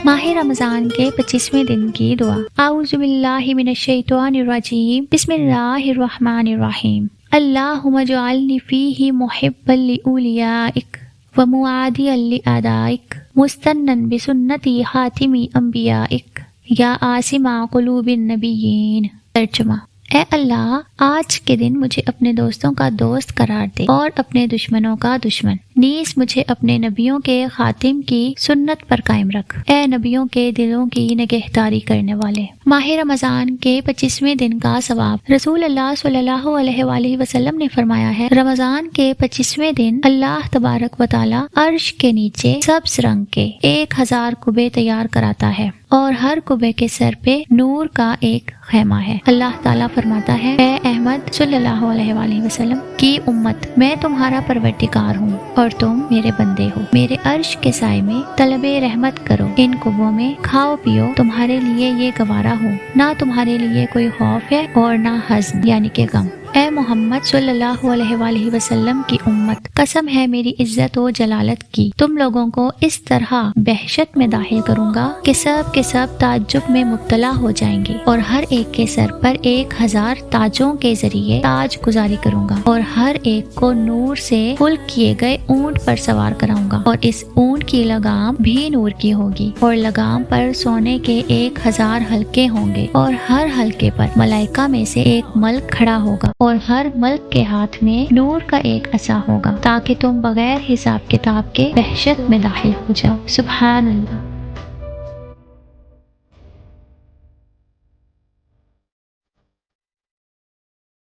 ماہ رمضان کے 25ویں دن کی دعا۔ اعوذ باللہ من الشیطان الرجیم، بسم اللہ الرحمن الرحیم۔ اللہم اجعلنی فیہ محبا لأولیائک ومعادیا لأعدائک مستنا بسنتی خاتم انبیائک یا عاصم قلوب النبیین۔ ترجمہ: اے اللہ، آج کے دن مجھے اپنے دوستوں کا دوست قرار دے اور اپنے دشمنوں کا دشمن، نیز مجھے اپنے نبیوں کے خاتم کی سنت پر قائم رکھ، اے نبیوں کے دلوں کی نگہداری کرنے والے۔ ماہ رمضان کے 25ویں دن کا ثواب۔ رسول اللہ صلی اللہ علیہ وآلہ وسلم نے فرمایا ہے، رمضان کے 25ویں دن اللہ تبارک و تعالی عرش کے نیچے سبز رنگ کے 1000 کعبے تیار کراتا ہے اور ہر کعبے کے سر پہ نور کا ایک خیمہ ہے۔ اللہ تعالیٰ فرماتا ہے، اے احمد صلی اللہ علیہ وآلہ وسلم کی امت، میں تمہارا پروردگار ہوں اور تم میرے بندے ہو، میرے عرش کے سائے میں طلب رحمت کرو، ان کعبوں میں کھاؤ پیو، تمہارے لیے یہ گوارا ہو، نہ تمہارے لیے کوئی خوف ہے اور نہ حزن یعنی کہ غم۔ اے محمد صلی اللہ علیہ وآلہ وسلم کی امت، قسم ہے میری عزت و جلالت کی، تم لوگوں کو اس طرح بہشت میں داخل کروں گا کہ سب کے سب تعجب میں مبتلا ہو جائیں گے، اور ہر ایک کے سر پر 1000 تاجوں کے ذریعے تاج گزاری کروں گا، اور ہر ایک کو نور سے فل کیے گئے اونٹ پر سوار کراؤں گا، اور اس اونٹ کی لگام بھی نور کی ہوگی، اور لگام پر سونے کے 1000 حلقے ہوں گے، اور ہر حلقے پر ملائکہ میں سے ایک ملک کھڑا ہوگا، اور ہر ملک کے ہاتھ میں نور کا ایک عصا ہوگا، تاکہ تم بغیر حساب کتاب کے بہشت میں داخل ہو جاؤ۔ سبحان اللہ۔